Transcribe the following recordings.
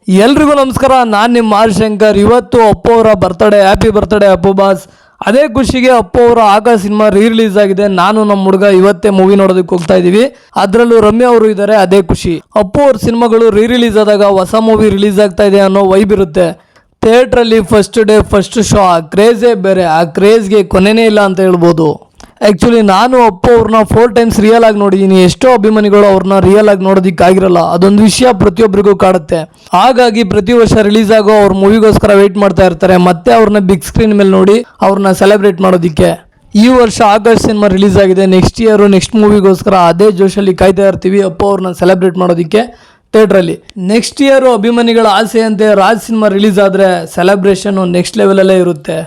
ಎಲ್ರಿಗೂ ನಮಸ್ಕಾರ. ನಾನು ನಿಮ್ಮ ಆರ್ಶಂಕರ್. ಇವತ್ತು ಅಪ್ಪು ಅವರ birthday. Happy birthday Appu boss. ಅದೇ ಖುಷಿಗೆ ಅಪ್ಪು ಅವರ ಆಗ ಸಿನಿಮಾ ರಿಲೀಸ್ ಆಗಿದೆ. ನಾನು ನಮ್ಮ ಹುಡುಗ ಇವತ್ತೇ ಮೂವಿ ನೋಡೋದಕ್ಕೆ ಹೋಗ್ತಾ ಇದೀವಿ. ಅದರಲ್ಲೂ ರಮ್ಯಾ ಅವರು ಇದ್ದಾರೆ. ಅದೇ ಖುಷಿ. ಅಪ್ಪು ಅವ್ರ ಸಿನಿಮಾಗಳು ರಿಲೀಸ್ ಆದಾಗ ಹೊಸ ಮೂವಿ ರಿಲೀಸ್ ಆಗ್ತಾ ಇದೆ ಅನ್ನೋ ವೈಬ್ ಇರುತ್ತೆ. ಥಿಯೇಟ್ರಲ್ಲಿ ಫಸ್ಟ್ ಡೇ ಫಸ್ಟ್ ಶೋ, ಆ ಕ್ರೇಜೇ ಬೇರೆ. ಆ ಕ್ರೇಜ್ಗೆ ಕೊನೆನೇ ಇಲ್ಲ ಅಂತ ಹೇಳ್ಬೋದು. ಆ್ಯಕ್ಚುಲಿ ನಾನು ಅಪ್ಪು ಅವ್ರನ್ನ 4 ಟೈಮ್ಸ್ ರಿಯಲ್ ಆಗಿ ನೋಡಿದ್ದೀನಿ. ಎಷ್ಟೋ ಅಭಿಮಾನಿಗಳು ಅವ್ರನ್ನ ರಿಯಲ್ ಆಗಿ ನೋಡೋದಕ್ಕಾಗಿರಲ್ಲ. ಅದೊಂದು ವಿಷಯ ಪ್ರತಿಯೊಬ್ಬರಿಗೂ ಕಾಡುತ್ತೆ. ಹಾಗಾಗಿ ಪ್ರತಿ ವರ್ಷ ರಿಲೀಸ್ ಆಗೋ ಅವ್ರ ಮೂವಿಗೋಸ್ಕರ ವೆಯ್ಟ್ ಮಾಡ್ತಾ ಇರ್ತಾರೆ. ಮತ್ತೆ ಅವ್ರನ್ನ ಬಿಗ್ ಸ್ಕ್ರೀನ್ ಮೇಲೆ ನೋಡಿ ಅವ್ರನ್ನ ಸೆಲೆಬ್ರೇಟ್ ಮಾಡೋದಕ್ಕೆ. ಈ ವರ್ಷ ಆಗಸ್ಟ್ ಸಿನಿಮಾ ರಿಲೀಸ್ ಆಗಿದೆ. ನೆಕ್ಸ್ಟ್ ಇಯರ್ ನೆಕ್ಸ್ಟ್ ಮೂವಿಗೋಸ್ಕರ ಅದೇ ಜೋಶಲ್ಲಿ ಕಾಯ್ತಾ ಇರ್ತೀವಿ ಅಪ್ಪು ಅವ್ರನ್ನ ಸೆಲೆಬ್ರೇಟ್ ಮಾಡೋದಕ್ಕೆ ಥಿಯೇಟ್ರಲ್ಲಿ. ನೆಕ್ಸ್ಟ್ ಇಯರ್ ಅಭಿಮಾನಿಗಳ ಆಸೆಯಂತೆ ರಾಜ್ ಸಿನಿಮಾ ರಿಲೀಸ್ ಆದರೆ ಸೆಲೆಬ್ರೇಷನ್ ನೆಕ್ಸ್ಟ್ ಲೆವೆಲಲ್ಲೇ ಇರುತ್ತೆ.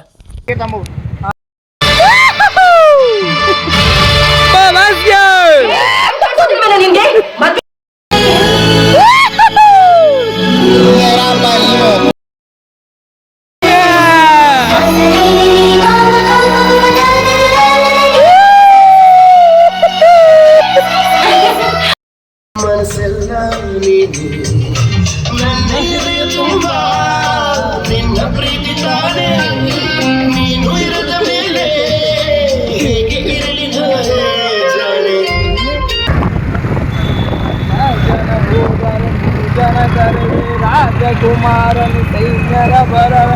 ರಾಜಕುಮಾರನು ಸೈನ್ಯರ ಬರವ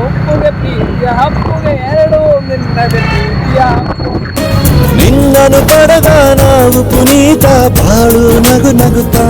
ಒಪ್ಪುಗೆ ಪ್ರೀತಿಯ ಹಪ್ಪುಗೆ ಎರಡು ನಿನ್ನದೆ ಪ್ರೀತಿಯ ಹಪ್ಪು. ನಿನ್ನನು ಪಡೆದ ನಾವು ಪುನೀತ ಬಾಳು ನಗು ನಗುತ್ತಾ